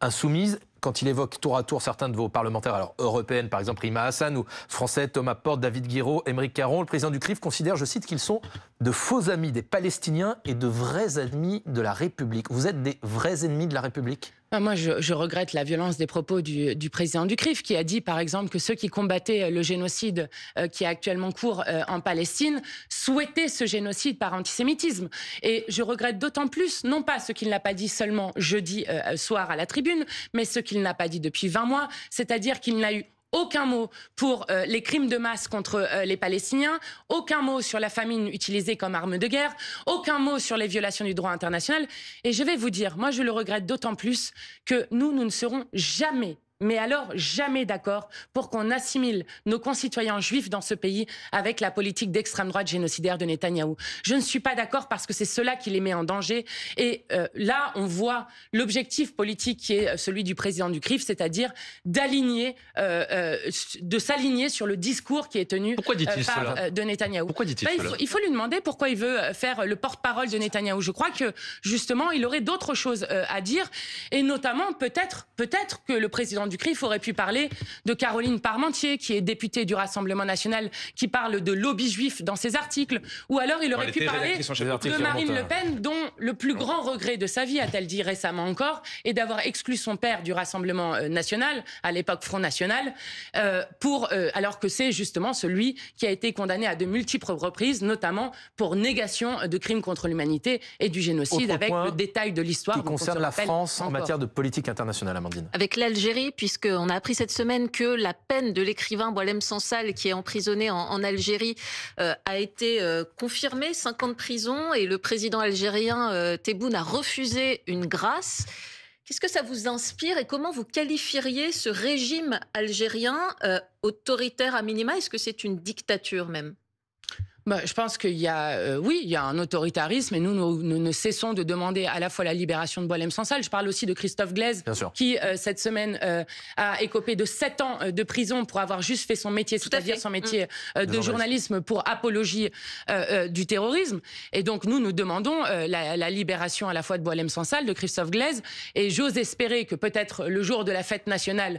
Speaker 2: Insoumise ». Quand il évoque tour à tour certains de vos parlementaires, alors européennes par exemple Rima Hassan ou français Thomas Porte, David Guiraud, Aymeric Caron, le président du CRIF considère, je cite, qu'ils sont de faux amis des Palestiniens et de vrais ennemis de la République. Vous êtes des vrais ennemis de la République ?
Speaker 3: Moi, je regrette la violence des propos du président du CRIF qui a dit, par exemple, que ceux qui combattaient le génocide qui est actuellement cours en Palestine souhaitaient ce génocide par antisémitisme. Et je regrette d'autant plus, non pas ce qu'il n'a pas dit seulement jeudi soir à la tribune, mais ce qu'il n'a pas dit depuis 20 mois, c'est-à-dire qu'il n'a eu aucun mot pour les crimes de masse contre les Palestiniens, aucun mot sur la famine utilisée comme arme de guerre, aucun mot sur les violations du droit international. Et je vais vous dire, moi je le regrette d'autant plus que nous ne serons jamais, mais alors jamais d'accord pour qu'on assimile nos concitoyens juifs dans ce pays avec la politique d'extrême droite génocidaire de Netanyahou. Je ne suis pas d'accord parce que c'est cela qui les met en danger. Et là, on voit l'objectif politique qui est celui du président du CRIF, c'est-à-dire d'aligner, de s'aligner sur le discours qui est tenu de Netanyahou.
Speaker 5: Pourquoi dit-il cela ?
Speaker 3: Il faut lui demander pourquoi il veut faire le porte-parole de Netanyahou. Je crois que justement, il aurait d'autres choses à dire, et notamment peut-être que le président du CRIF aurait pu parler de Caroline Parmentier, qui est députée du Rassemblement national, qui parle de lobby juif dans ses articles. Ou alors il aurait pu parler de Marine Le Pen, dont le plus grand regret de sa vie, a-t-elle dit récemment encore, est d'avoir exclu son père du Rassemblement national, à l'époque Front National, alors que c'est justement celui qui a été condamné à de multiples reprises, notamment pour négation de crimes contre l'humanité et du génocide, avec le détail de l'histoire.
Speaker 2: Qui concerne la France en matière de politique internationale, Amandine.
Speaker 4: Avec l'Algérie, puisqu'on a appris cette semaine que la peine de l'écrivain Boualem Sansal, qui est emprisonné en Algérie, a été confirmée, 5 ans de prison, et le président algérien Tebboune a refusé une grâce. Qu'est-ce que ça vous inspire et comment vous qualifieriez ce régime algérien autoritaire à minima? Est-ce que c'est une dictature même?
Speaker 3: Je pense qu'il y a, il y a un autoritarisme, et nous ne cessons de demander à la fois la libération de Boualem Sansal. Je parle aussi de Christophe Glaise, qui cette semaine a écopé de 7 ans de prison pour avoir juste fait son métier, c'est-à-dire son métier de journalisme pour apologie du terrorisme. Et donc nous demandons la libération à la fois de Boualem Sansal, de Christophe Glaise, et j'ose espérer que peut-être le jour de la fête nationale,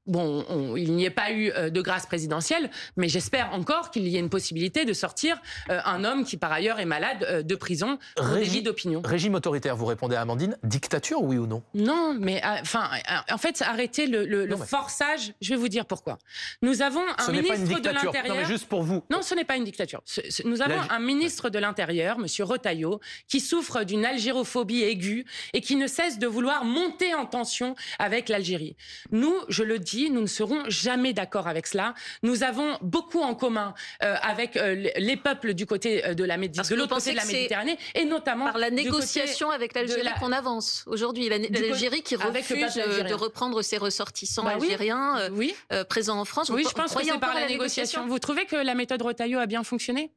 Speaker 3: il n'y ait pas eu de grâce présidentielle, mais j'espère encore qu'il y ait une possibilité de sortir un homme qui, par ailleurs, est malade de prison pour délit d'opinion.
Speaker 2: Régime autoritaire, vous répondez à Amandine. Dictature, oui ou non? Non,
Speaker 3: mais en fait, arrêtez le forçage. Je vais vous dire pourquoi. Nous avons un ministre de l'Intérieur...
Speaker 2: Non, mais juste pour vous.
Speaker 3: Non, ce n'est pas une dictature. Nous avons un ministre de l'Intérieur, M. Retailleau, qui souffre d'une algérophobie aiguë et qui ne cesse de vouloir monter en tension avec l'Algérie. Nous, je le dis aussi, nous ne serons jamais d'accord avec cela. Nous avons beaucoup en commun avec les peuples du côté de l'autre côté de la Méditerranée, et notamment
Speaker 4: par la négociation avec l'Algérie qu'on avance aujourd'hui. L'Algérie qui refuse de reprendre ses ressortissants algériens présents en France.
Speaker 3: Oui, je pense que c'est par la négociation. Vous trouvez que la méthode Retailleau a bien fonctionné ?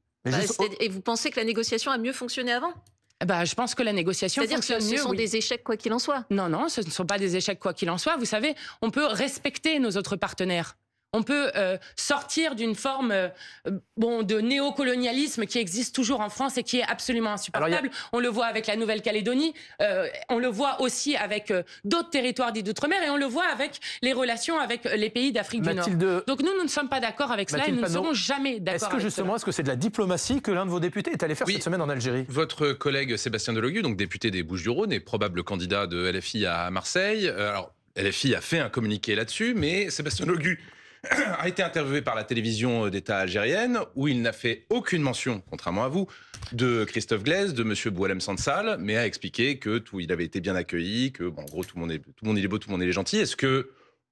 Speaker 4: Et vous pensez que la négociation a mieux fonctionné avant ?
Speaker 3: Je pense que la négociation fonctionne mieux.
Speaker 4: C'est-à-dire que ce sont des échecs quoi qu'il en soit.
Speaker 3: Non, ce ne sont pas des échecs quoi qu'il en soit. Vous savez, on peut respecter nos autres partenaires. On peut sortir d'une forme de néocolonialisme qui existe toujours en France et qui est absolument insupportable. On le voit avec la Nouvelle-Calédonie, on le voit aussi avec d'autres territoires dits d'outre-mer, et on le voit avec les relations avec les pays d'Afrique du Nord. Donc nous ne sommes pas d'accord avec cela, et nous ne serons jamais d'accord avec cela.
Speaker 2: Est-ce que c'est de la diplomatie que l'un de vos députés est allé faire cette semaine en Algérie ?
Speaker 5: Votre collègue Sébastien Delogu, donc député des Bouches-du-Rhône et probable candidat de LFI à Marseille. Alors, LFI a fait un communiqué là-dessus, mais Sébastien Delogu a été interviewé par la télévision d'État algérienne, où il n'a fait aucune mention, contrairement à vous, de Christophe Glaise, de M. Boualem Sansal, mais a expliqué que il avait été bien accueilli, que en gros tout le monde est beau, tout le monde est gentil. Est-ce que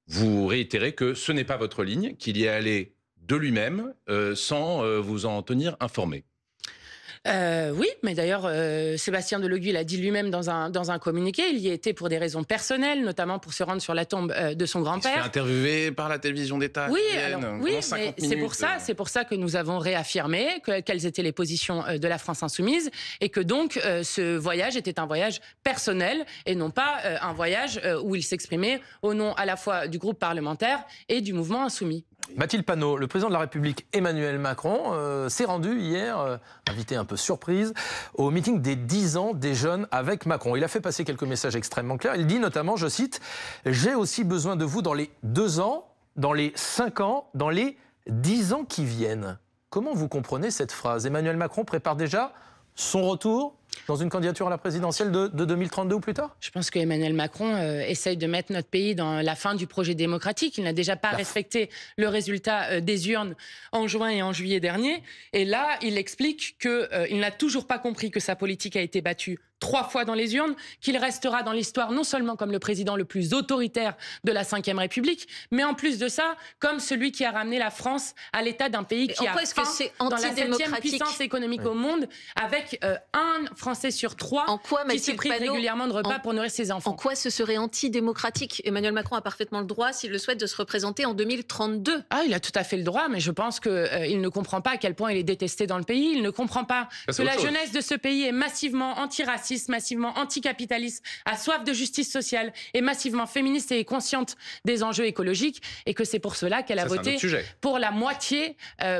Speaker 5: vous réitérez que ce n'est pas votre ligne, qu'il y est allé de lui-même sans vous en tenir informé ?
Speaker 3: Oui, mais d'ailleurs, Sébastien Delogu l'a dit lui-même dans un communiqué. Il y était pour des raisons personnelles, notamment pour se rendre sur la tombe de son grand-père.
Speaker 5: Il s'est interviewé par la télévision d'État.
Speaker 3: Oui, mais c'est pour ça que nous avons réaffirmé quelles étaient les positions de la France insoumise, et que donc ce voyage était un voyage personnel et non pas un voyage où il s'exprimait au nom à la fois du groupe parlementaire et du mouvement insoumis.
Speaker 2: Mathilde Panot, le président de la République Emmanuel Macron s'est rendu hier, invité un peu surprise, au meeting des 10 ans des jeunes avec Macron. Il a fait passer quelques messages extrêmement clairs. Il dit notamment, je cite, « J'ai aussi besoin de vous dans les 2 ans, dans les 5 ans, dans les 10 ans qui viennent ». Comment vous comprenez cette phrase ? Emmanuel Macron prépare déjà son retour dans une candidature à la présidentielle de 2032 ou plus tard ?
Speaker 3: Je pense qu'Emmanuel Macron essaye de mettre notre pays dans la fin du projet démocratique. Il n'a déjà pas respecté le résultat des urnes en juin et en juillet dernier. Et là, il explique qu'il n'a toujours pas compris que sa politique a été battue 3 fois dans les urnes, qu'il restera dans l'histoire non seulement comme le président le plus autoritaire de la Ve République, mais en plus de ça, comme celui qui a ramené la France à l'état d'un pays qui a faim dans la 7e puissance économique au monde, avec un Français sur 3 qui se prive régulièrement de repas pour nourrir ses enfants.
Speaker 4: En quoi ce serait antidémocratique ? Emmanuel Macron a parfaitement le droit, s'il le souhaite, de se représenter en 2032.
Speaker 3: Il a tout à fait le droit, mais je pense qu'il ne comprend pas à quel point il est détesté dans le pays. Il ne comprend pas que la jeunesse de ce pays est massivement antiraciste, massivement anticapitaliste, a soif de justice sociale, est massivement féministe et est consciente des enjeux écologiques, et que c'est pour cela qu'elle a voté pour la moitié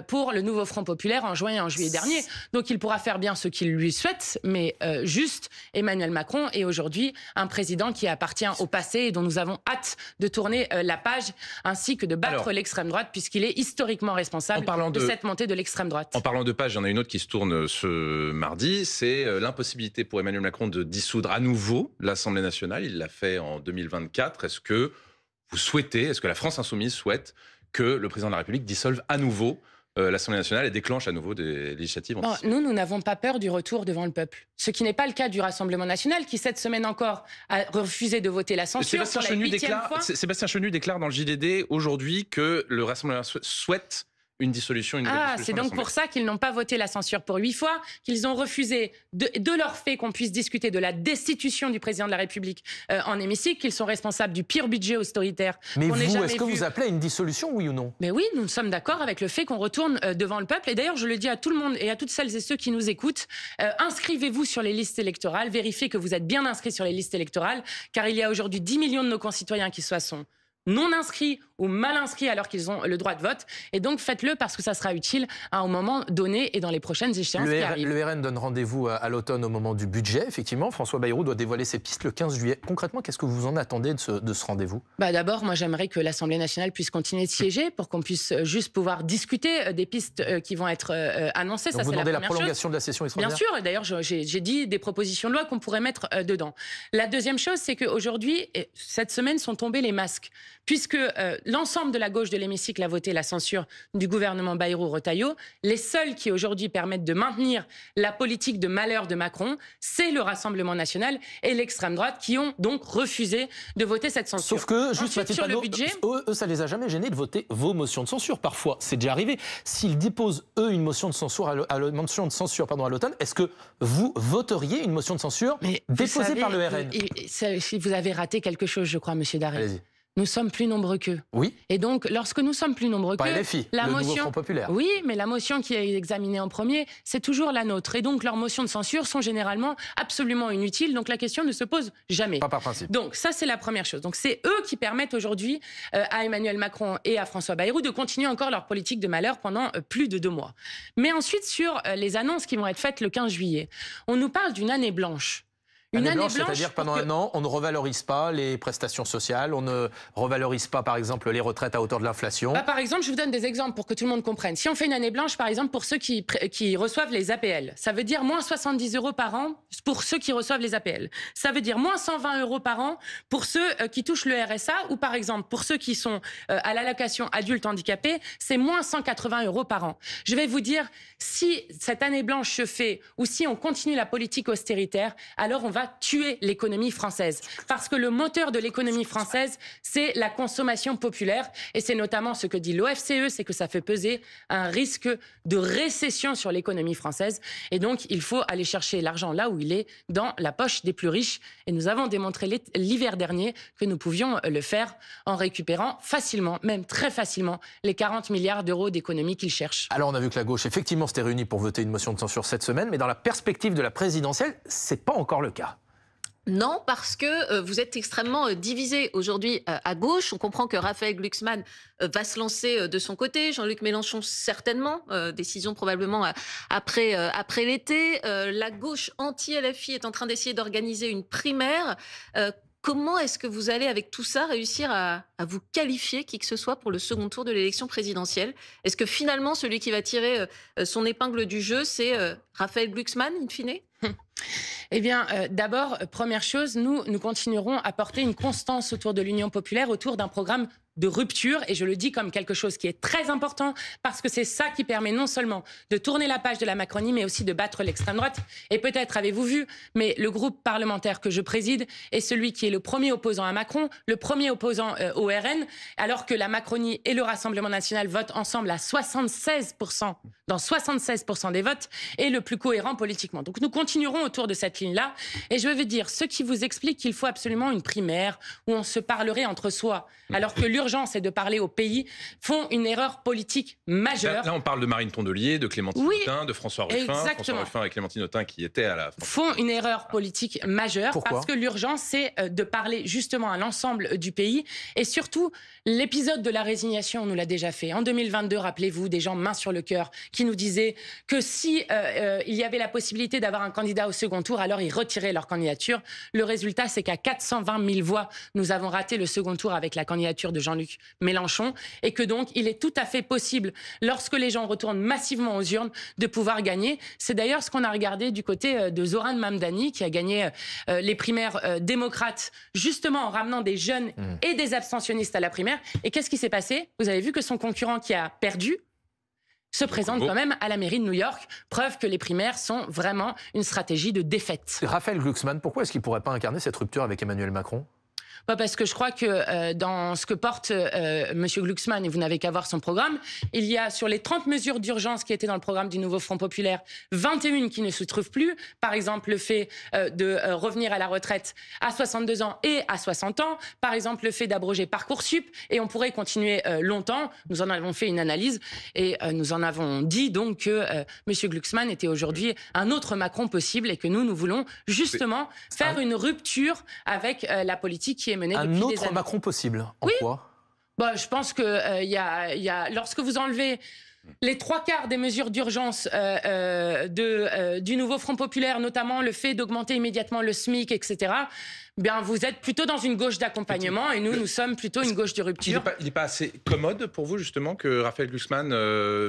Speaker 3: pour le nouveau Front populaire en juin et en juillet dernier. Donc il pourra faire bien ce qu'il lui souhaite, mais juste, Emmanuel Macron est aujourd'hui un président qui appartient au passé et dont nous avons hâte de tourner la page, ainsi que de battre l'extrême droite, puisqu'il est historiquement responsable de cette montée de l'extrême droite.
Speaker 5: En parlant de page, il y en a une autre qui se tourne ce mardi, c'est l'impossibilité pour Emmanuel Macron de dissoudre à nouveau l'Assemblée nationale. Il l'a fait en 2024. Est-ce que la France insoumise souhaite que le président de la République dissolve à nouveau l'Assemblée nationale et déclenche à nouveau des législatives anticipées?
Speaker 3: Nous n'avons pas peur du retour devant le peuple. Ce qui n'est pas le cas du Rassemblement national, qui cette semaine encore a refusé de voter la censure pour la 8e fois.
Speaker 5: Sébastien Chenu déclare dans le JDD aujourd'hui que le Rassemblement souhaite une dissolution, une nouvelle dissolution.
Speaker 3: C'est donc pour ça qu'ils n'ont pas voté la censure pour 8 fois, qu'ils ont refusé de leur fait qu'on puisse discuter de la destitution du président de la République en hémicycle, qu'ils sont responsables du pire budget austéritaire.
Speaker 2: Mais vous, est-ce que vous appelez à une dissolution, oui ou non?
Speaker 3: Mais oui, nous sommes d'accord avec le fait qu'on retourne devant le peuple. Et d'ailleurs, je le dis à tout le monde et à toutes celles et ceux qui nous écoutent, inscrivez-vous sur les listes électorales, vérifiez que vous êtes bien inscrits sur les listes électorales, car il y a aujourd'hui 10 millions de nos concitoyens qui sont non inscrits ou mal inscrits alors qu'ils ont le droit de vote. Et donc faites-le parce que ça sera utile au moment donné et dans les prochaines échéances qui arrivent.
Speaker 2: Le RN donne rendez-vous à l'automne au moment du budget. Effectivement, François Bayrou doit dévoiler ses pistes le 15 juillet. Concrètement, qu'est-ce que vous en attendez de ce rendez-vous?
Speaker 3: D'abord, moi j'aimerais que l'Assemblée nationale puisse continuer de siéger pour qu'on puisse juste pouvoir discuter des pistes qui vont être annoncées.
Speaker 2: Donc
Speaker 3: ça,
Speaker 2: vous demandez la prolongation
Speaker 3: chose.
Speaker 2: De la session extraordinaire?
Speaker 3: Bien sûr, d'ailleurs j'ai dit des propositions de loi qu'on pourrait mettre dedans. La deuxième chose, c'est qu'aujourd'hui, cette semaine sont tombés les masques. puisque l'ensemble de la gauche de l'hémicycle a voté la censure du gouvernement Bayrou-Retailleau. Les seuls qui aujourd'hui permettent de maintenir la politique de malheur de Macron, c'est le Rassemblement national et l'extrême droite qui ont donc refusé de voter cette censure.
Speaker 2: Sauf que, juste
Speaker 3: Ensuite, sur le budget,
Speaker 2: eux, ça les a jamais gênés de voter vos motions de censure. Parfois, c'est déjà arrivé. S'ils déposent, eux, une motion de censure à l'automne, est-ce que vous voteriez une motion de censure déposée par le RN?
Speaker 3: Vous avez raté quelque chose, je crois, Monsieur Daré.
Speaker 2: Allez-y.
Speaker 3: Nous sommes plus nombreux qu'eux.
Speaker 2: Oui.
Speaker 3: Et donc, lorsque nous sommes plus nombreux
Speaker 2: Pas
Speaker 3: qu'eux,
Speaker 2: LFI,
Speaker 3: la
Speaker 2: le nouveau
Speaker 3: motion,
Speaker 2: Front populaire.
Speaker 3: oui, mais la motion qui est examinée en premier, c'est toujours la nôtre. Et donc, leurs motions de censure sont généralement absolument inutiles. Donc, la question ne se pose jamais.
Speaker 2: Pas par principe.
Speaker 3: Donc, ça, c'est la première chose. Donc, c'est eux qui permettent aujourd'hui à Emmanuel Macron et à François Bayrou de continuer encore leur politique de malheur pendant plus de 2 mois. Mais ensuite, sur les annonces qui vont être faites le 15 juillet, on nous parle d'une année blanche.
Speaker 2: Une année blanche, c'est-à-dire que pendant un an, on ne revalorise pas les prestations sociales, on ne revalorise pas, par exemple, les retraites à hauteur de l'inflation.
Speaker 3: Par exemple, je vous donne des exemples pour que tout le monde comprenne. Si on fait une année blanche, par exemple, pour ceux qui reçoivent les APL, ça veut dire moins 70 € par an pour ceux qui reçoivent les APL. Ça veut dire moins 120 € par an pour ceux qui touchent le RSA, ou par exemple, pour ceux qui sont à l'allocation adulte handicapé, c'est moins 180 € par an. Je vais vous dire, si cette année blanche se fait, ou si on continue la politique austéritaire, alors on va tuer l'économie française. Parce que le moteur de l'économie française, c'est la consommation populaire. Et c'est notamment ce que dit l'OFCE, c'est que ça fait peser un risque de récession sur l'économie française. Et donc, il faut aller chercher l'argent là où il est, dans la poche des plus riches. Et nous avons démontré l'hiver dernier que nous pouvions le faire en récupérant facilement, même très facilement, les 40 milliards d'euros d'économies qu'ils cherchent.
Speaker 2: Alors, on a vu que la gauche, effectivement, s'était réunie pour voter une motion de censure cette semaine, mais dans la perspective de la présidentielle, c'est pas encore le cas.
Speaker 4: Non, parce que vous êtes extrêmement divisé aujourd'hui à gauche. On comprend que Raphaël Glucksmann va se lancer de son côté, Jean-Luc Mélenchon certainement, décision probablement après l'été. La gauche anti-LFI est en train d'essayer d'organiser une primaire. Comment est-ce que vous allez, avec tout ça, réussir à vous qualifier qui que ce soit pour le second tour de l'élection présidentielle? Est-ce que finalement, celui qui va tirer son épingle du jeu, c'est Raphaël Glucksmann, in fine?
Speaker 3: Eh bien, d'abord, première chose, nous continuerons à porter une constance autour de l'Union populaire, autour d'un programme de rupture, et je le dis comme quelque chose qui est très important, parce que c'est ça qui permet non seulement de tourner la page de la Macronie, mais aussi de battre l'extrême droite. Et peut-être avez-vous vu, mais le groupe parlementaire que je préside est celui qui est le premier opposant à Macron, le premier opposant au RN, alors que la Macronie et le Rassemblement national votent ensemble à 76%, dans 76% des votes, et le plus cohérent politiquement. Donc nous continuerons autour de cette ligne-là, et je veux dire, ceux qui vous expliquent qu'il faut absolument une primaire, où on se parlerait entre soi, alors que l'urgence est de parler au pays, font une erreur politique majeure.
Speaker 5: Là, on parle de Marine Tondelier, de Clémentine Autain, de François Ruffin.
Speaker 3: Exactement.
Speaker 5: François Ruffin et Clémentine Autain qui étaient à la...
Speaker 3: Font une erreur politique majeure.
Speaker 2: Pourquoi ?
Speaker 3: Parce que l'urgence, c'est de parler justement à l'ensemble du pays. Et surtout, l'épisode de la résignation, on nous l'a déjà fait. En 2022, rappelez-vous, des gens main sur le cœur qui nous disaient que si il y avait la possibilité d'avoir un candidat au second tour, alors ils retiraient leur candidature. Le résultat, c'est qu'à 420 000 voix, nous avons raté le second tour avec la candidature de Jean-Luc Mélenchon, et que donc il est tout à fait possible, lorsque les gens retournent massivement aux urnes, de pouvoir gagner. C'est d'ailleurs ce qu'on a regardé du côté de Zoran Mamdani, qui a gagné les primaires démocrates, justement en ramenant des jeunes et des abstentionnistes à la primaire. Et qu'est-ce qui s'est passé? Vous avez vu que son concurrent qui a perdu se présente quand même à la mairie de New York. Preuve que les primaires sont vraiment une stratégie de défaite.
Speaker 2: Raphaël Glucksmann, pourquoi est-ce qu'il ne pourrait pas incarner cette rupture avec Emmanuel Macron ?
Speaker 3: Parce que je crois que dans ce que porte M. Glucksmann, et vous n'avez qu'à voir son programme, il y a sur les 30 mesures d'urgence qui étaient dans le programme du nouveau Front populaire, 21 qui ne se trouvent plus. Par exemple, le fait de revenir à la retraite à 62 ans et à 60 ans. Par exemple, le fait d'abroger Parcoursup. Et on pourrait continuer longtemps. Nous en avons fait une analyse et nous en avons dit donc que M. Glucksmann était aujourd'hui un autre Macron possible, et que nous voulons justement faire une rupture avec la politique qui est menée depuis des années.
Speaker 2: Un autre Macron possible. En quoi ?
Speaker 3: Je pense que lorsque vous enlevez les 3/4 des mesures d'urgence du nouveau Front populaire, notamment le fait d'augmenter immédiatement le SMIC, etc., bien, vous êtes plutôt dans une gauche d'accompagnement et nous sommes plutôt une gauche de rupture.
Speaker 5: Il n'est pas assez commode pour vous, justement, que Raphaël Glucksmann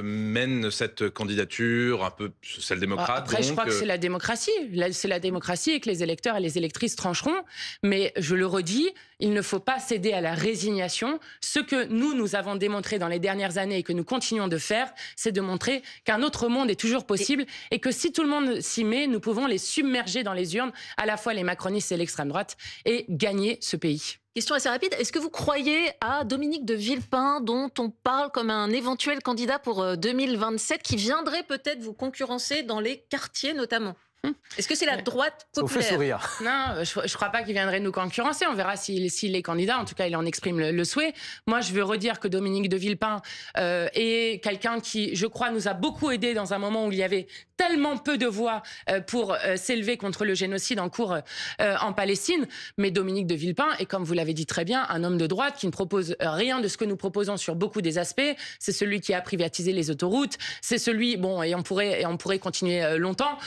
Speaker 5: mène cette candidature un peu social-démocrate.
Speaker 3: Après, je crois que c'est la démocratie. C'est la démocratie et que les électeurs et les électrices trancheront. Mais je le redis, il ne faut pas céder à la résignation. Ce que nous avons démontré dans les dernières années et que nous continuons de faire, c'est de montrer qu'un autre monde est toujours possible et que si tout le monde s'y met, nous pouvons les submerger dans les urnes, à la fois les macronistes et l'extrême droite, et gagner ce pays.
Speaker 4: Question assez rapide. Est-ce que vous croyez à Dominique de Villepin, dont on parle comme un éventuel candidat pour 2027, qui viendrait peut-être vous concurrencer dans les quartiers notamment ? Est-ce que c'est la droite populaire ?
Speaker 2: Ça vous fait sourire.
Speaker 3: Non, je ne crois pas qu'il viendrait nous concurrencer. On verra s'il est candidat. En tout cas, il en exprime le souhait. Moi, je veux redire que Dominique de Villepin est quelqu'un qui, je crois, nous a beaucoup aidé dans un moment où il y avait tellement peu de voix pour s'élever contre le génocide en cours en Palestine. Mais Dominique de Villepin est, comme vous l'avez dit très bien, un homme de droite qui ne propose rien de ce que nous proposons sur beaucoup des aspects. C'est celui qui a privatisé les autoroutes. C'est celui, et on pourrait continuer longtemps.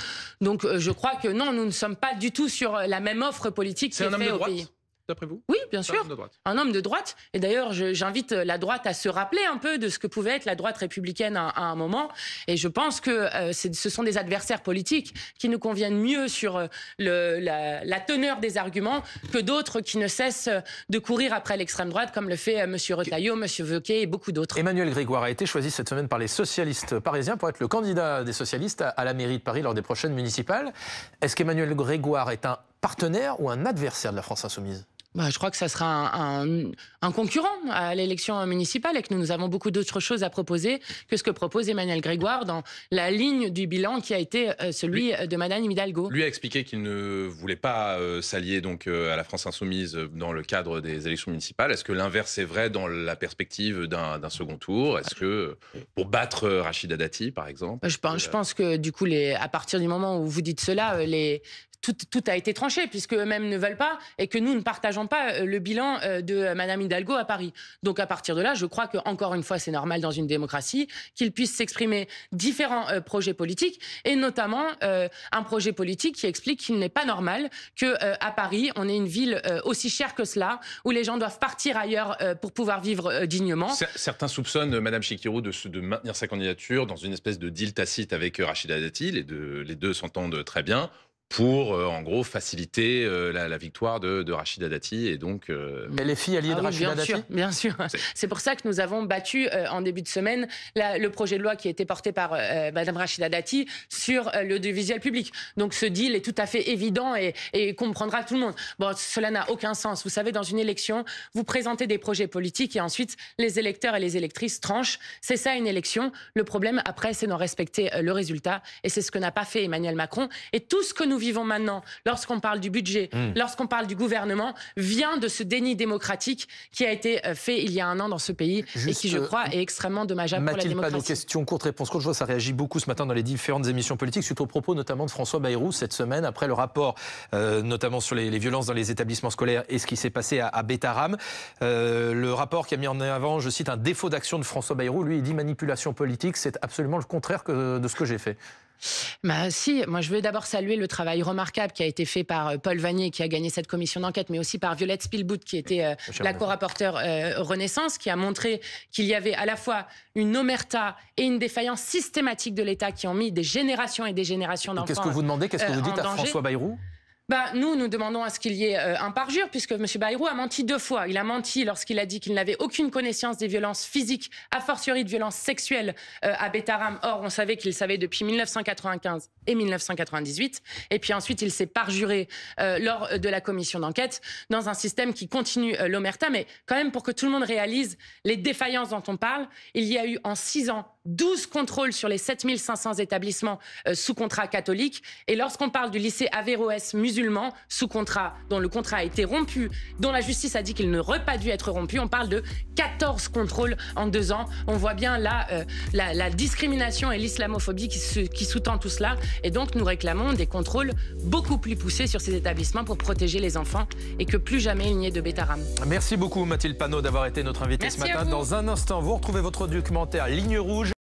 Speaker 3: Donc, je crois que non, nous ne sommes pas du tout sur la même offre politique qui est faite au pays.
Speaker 5: D'après vous ?
Speaker 3: Oui, bien sûr.
Speaker 5: Un
Speaker 3: homme de droite. Et d'ailleurs, j'invite la droite à se rappeler un peu de ce que pouvait être la droite républicaine à un moment. Et je pense que ce sont des adversaires politiques qui nous conviennent mieux sur la teneur des arguments que d'autres qui ne cessent de courir après l'extrême droite, comme le fait M. Retailleau, M. Wauquiez et beaucoup d'autres.
Speaker 2: Emmanuel Grégoire a été choisi cette semaine par les socialistes parisiens pour être le candidat des socialistes à la mairie de Paris lors des prochaines municipales. Est-ce qu'Emmanuel Grégoire est un partenaire ou un adversaire de la France Insoumise ?
Speaker 3: Je crois que ça sera un concurrent à l'élection municipale et que nous avons beaucoup d'autres choses à proposer que ce que propose Emmanuel Grégoire dans la ligne du bilan qui a été celui de Madame Hidalgo.
Speaker 5: Lui a expliqué qu'il ne voulait pas s'allier donc à la France Insoumise dans le cadre des élections municipales. Est-ce que l'inverse est vrai dans la perspective d'un second tour ? Est-ce que pour battre Rachida Dati, par exemple ?
Speaker 3: Je pense que du coup, à partir du moment où vous dites cela, tout a été tranché, puisque eux-mêmes ne veulent pas et que nous ne partageons pas le bilan de Madame Hidalgo à Paris. Donc à partir de là, je crois que encore une fois, c'est normal dans une démocratie qu'il puisse s'exprimer différents projets politiques et notamment un projet politique qui explique qu'il n'est pas normal que à Paris, on ait une ville aussi chère que cela, où les gens doivent partir ailleurs pour pouvoir vivre dignement.
Speaker 5: Certains soupçonnent Madame Chikirou de maintenir sa candidature dans une espèce de deal tacite avec Rachida Dati. Les deux s'entendent très bien, pour, en gros, faciliter la victoire de Rachida Dati. Et donc,
Speaker 2: Elle est fille alliée de Rachida Dati ?
Speaker 3: Bien sûr. C'est pour ça que nous avons battu en début de semaine le projet de loi qui a été porté par Madame Rachida Dati sur l'audiovisuel public. Donc ce deal est tout à fait évident et comprendra tout le monde. Bon, cela n'a aucun sens. Vous savez, dans une élection, vous présentez des projets politiques et ensuite les électeurs et les électrices tranchent. C'est ça une élection. Le problème, après, c'est d'en respecter le résultat. Et c'est ce que n'a pas fait Emmanuel Macron. Et tout ce que nous vivons maintenant, lorsqu'on parle du budget, lorsqu'on parle du gouvernement, vient de ce déni démocratique qui a été fait il y a un an dans ce pays et qui, je crois, est extrêmement dommageable pour la démocratie.
Speaker 2: Mathilde Panot, question courte, réponse courte. Je vois ça réagit beaucoup ce matin dans les différentes émissions politiques, suite aux propos notamment de François Bayrou cette semaine, après le rapport notamment sur les violences dans les établissements scolaires et ce qui s'est passé à Bétharram. Le rapport qui a mis en avant, je cite, un défaut d'action de François Bayrou. Lui, il dit manipulation politique. C'est absolument le contraire de ce que j'ai fait.
Speaker 3: Si, moi je veux d'abord saluer le travail remarquable qui a été fait par Paul Vanier qui a gagné cette commission d'enquête, mais aussi par Violette Spielbout qui était la co-rapporteure Renaissance, qui a montré qu'il y avait à la fois une omerta et une défaillance systématique de l'État qui ont mis des générations et des générations d'enfants.
Speaker 2: Qu'est-ce que vous demandez, qu'est-ce que vous dites à François Bayrou ?
Speaker 3: Nous demandons à ce qu'il y ait un parjure, puisque M. Bayrou a menti 2 fois. Il a menti lorsqu'il a dit qu'il n'avait aucune connaissance des violences physiques, a fortiori de violences sexuelles à Bétharram. Or, on savait qu'il savait depuis 1995 et 1998. Et puis ensuite, il s'est parjuré lors de la commission d'enquête dans un système qui continue l'omerta. Mais quand même, pour que tout le monde réalise les défaillances dont on parle, il y a eu en 6 ans 12 contrôles sur les 7500 établissements sous contrat catholique. Et lorsqu'on parle du lycée Averroès musulman sous contrat, dont le contrat a été rompu, dont la justice a dit qu'il n'aurait pas dû être rompu, on parle de 14 contrôles en 2 ans. On voit bien là la discrimination et l'islamophobie qui sous-tend tout cela. Et donc nous réclamons des contrôles beaucoup plus poussés sur ces établissements pour protéger les enfants et que plus jamais il n'y ait de Bétharram.
Speaker 2: Merci beaucoup Mathilde Panot d'avoir été notre invitée ce matin. Dans un instant, vous retrouvez votre documentaire Ligne Rouge.